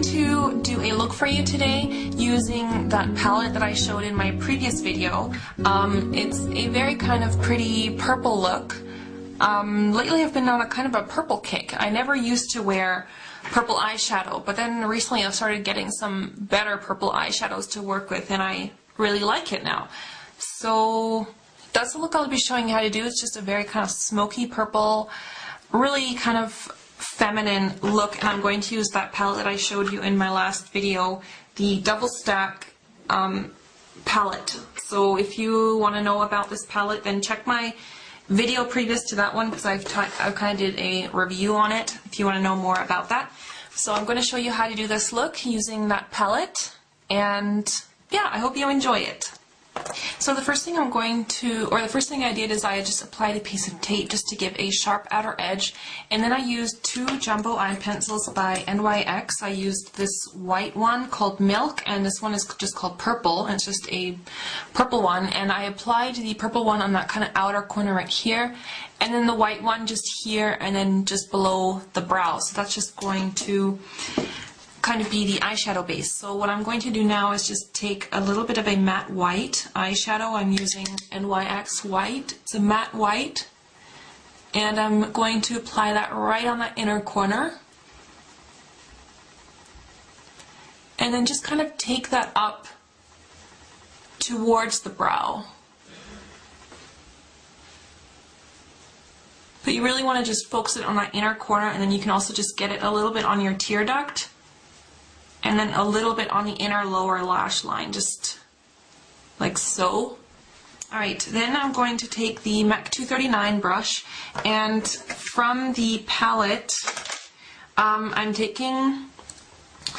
going to do a look for you today using that palette that I showed in my previous video. It's a very kind of pretty purple look. Lately I've been on a kind of a purple kick. I never used to wear purple eyeshadow, but then recently I've started getting some better purple eyeshadows to work with, and I really like it now. So that's the look I'll be showing you how to do. It's just a very kind of smoky purple, really kind of feminine look, and I'm going to use that palette that I showed you in my last video, the Double Stack palette. So if you want to know about this palette, then check my video previous to that one, because I've kind of did a review on it if you want to know more about that. So I'm going to show you how to do this look using that palette, and yeah, I hope you enjoy it. So the first thing the first thing I did is I just applied a piece of tape just to give a sharp outer edge, and then I used two jumbo eye pencils by NYX. I used this white one called Milk, and this one is just called Purple, and it's just a purple one, and I applied the purple one on that kind of outer corner right here, and then the white one just here, and then just below the brow. So that's just going to kind of be the eyeshadow base. So what I'm going to do now is just take a little bit of a matte white eyeshadow. I'm using NYX white. It's a matte white, and I'm going to apply that right on that inner corner, and then just kind of take that up towards the brow. But you really want to just focus it on that inner corner, and then you can also just get it a little bit on your tear duct, and then a little bit on the inner lower lash line, just like so. Alright, then I'm going to take the MAC 239 brush, and from the palette, I'm taking,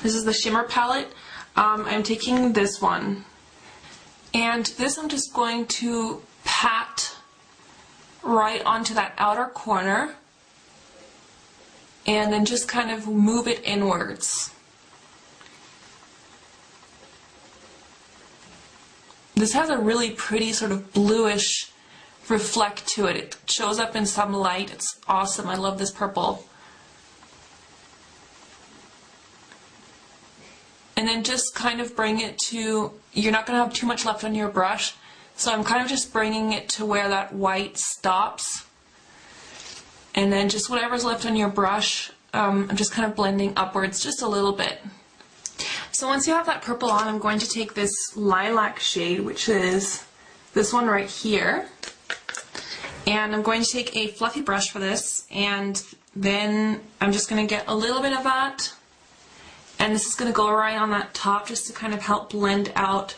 this is the shimmer palette, I'm taking this one, and this I'm just going to pat right onto that outer corner, and then just kind of move it inwards. This has a really pretty sort of bluish reflect to it. It shows up in some light. It's awesome. I love this purple. And then just kind of bring it to, you're not going to have too much left on your brush, so I'm kind of just bringing it to where that white stops. And then just whatever's left on your brush, I'm just kind of blending upwards just a little bit. So once you have that purple on, I'm going to take this lilac shade, which is this one right here, and I'm going to take a fluffy brush for this, and then I'm just going to get a little bit of that, and this is going to go right on that top just to kind of help blend out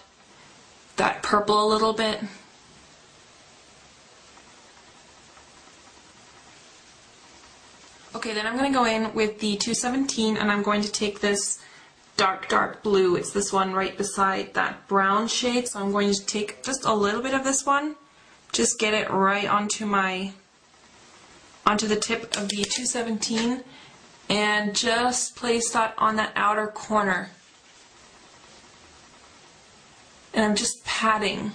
that purple a little bit. Okay, then I'm going to go in with the 217, and I'm going to take this dark blue. It's this one right beside that brown shade, so I'm going to take just a little bit of this one, just get it right onto the tip of the 217, and just place that on that outer corner, and I'm just patting.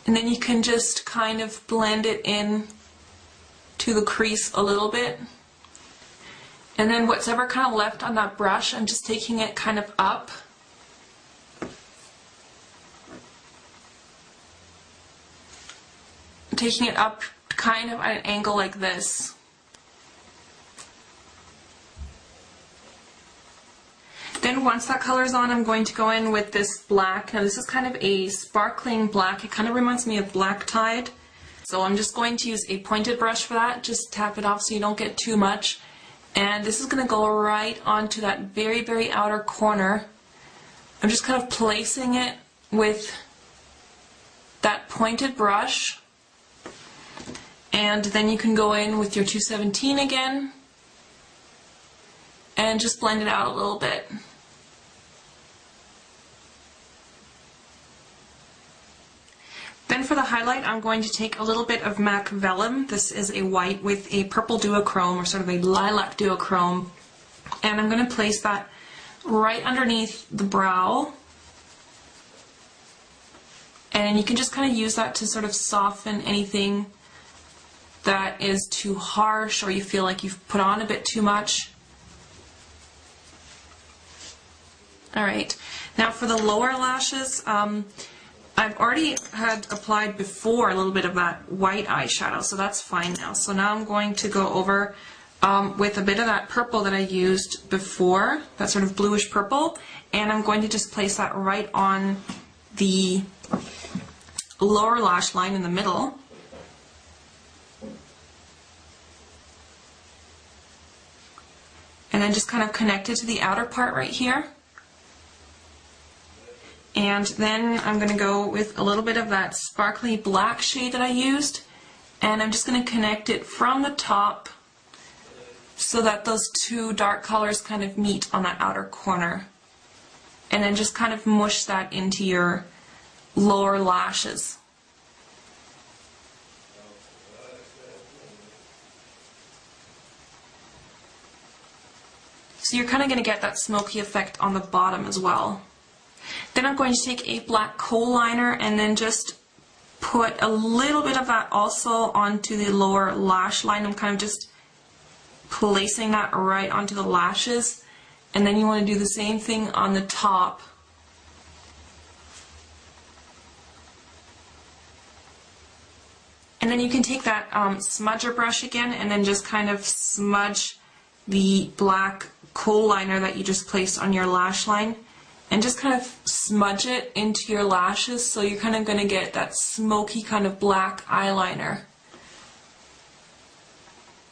And then you can just kind of blend it in to the crease a little bit. And then whatever kind of left on that brush, I'm just taking it kind of up. I'm taking it up kind of at an angle like this. Then once that color's on, I'm going to go in with this black. Now this is kind of a sparkling black. It kind of reminds me of Black Tide. So I'm just going to use a pointed brush for that. Just tap it off so you don't get too much. And this is going to go right onto that very, very outer corner. I'm just kind of placing it with that pointed brush. And then you can go in with your 217 again and just blend it out a little bit. Then for the highlight, I'm going to take a little bit of MAC Vellum. This is a white with a purple duochrome, or sort of a lilac duochrome. And I'm going to place that right underneath the brow. And you can just kind of use that to sort of soften anything that is too harsh or you feel like you've put on a bit too much. Alright, now for the lower lashes, I've already had applied before a little bit of that white eyeshadow, so that's fine now. So now I'm going to go over with a bit of that purple that I used before, that sort of bluish purple, and I'm going to just place that right on the lower lash line in the middle. And then just kind of connect it to the outer part right here. And then I'm going to go with a little bit of that sparkly black shade that I used, and I'm just going to connect it from the top so that those two dark colors kind of meet on that outer corner. And then just kind of mush that into your lower lashes. So you're kind of going to get that smoky effect on the bottom as well. Then I'm going to take a black kohl liner and then just put a little bit of that also onto the lower lash line. I'm kind of just placing that right onto the lashes. And then you want to do the same thing on the top. And then you can take that smudger brush again and then just kind of smudge the black kohl liner that you just placed on your lash line. And just kind of smudge it into your lashes so you're kind of going to get that smoky kind of black eyeliner.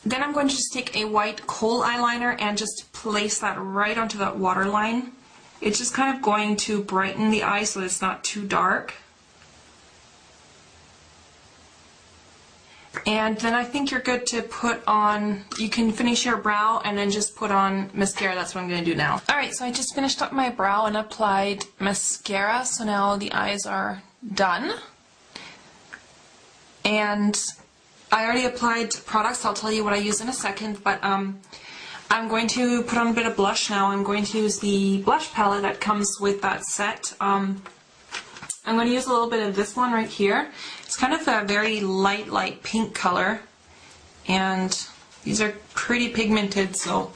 Then I'm going to just take a white kohl eyeliner and just place that right onto that waterline. It's just kind of going to brighten the eye so it's not too dark. And then I think you're good to put on, you can finish your brow and then just put on mascara. That's what I'm going to do now. Alright, so I just finished up my brow and applied mascara, so now the eyes are done. And I already applied products, I'll tell you what I use in a second, but I'm going to put on a bit of blush now. I'm going to use the blush palette that comes with that set. I'm going to use a little bit of this one right here. It's kind of a very light pink color, and these are pretty pigmented, so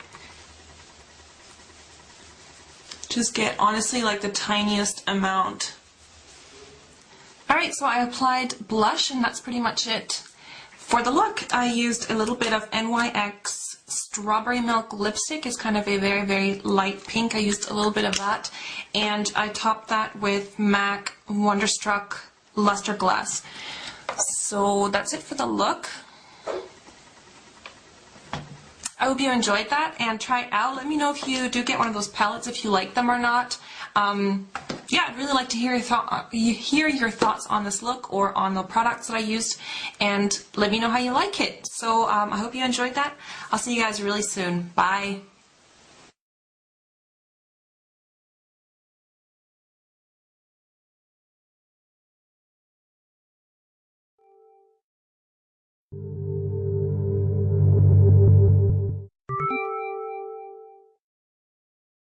just get honestly like the tiniest amount. Alright, so I applied blush and that's pretty much it. For the look, I used a little bit of NYX Strawberry Milk lipstick. It's kind of a very light pink. I used a little bit of that, and I topped that with MAC Wonderstruck Luster Glass. So that's it for the look. I hope you enjoyed that and try it out. Let me know if you do get one of those palettes, if you like them or not. Yeah, I'd really like to hear your thoughts on this look or on the products that I used, and let me know how you like it. So I hope you enjoyed that. I'll see you guys really soon. Bye.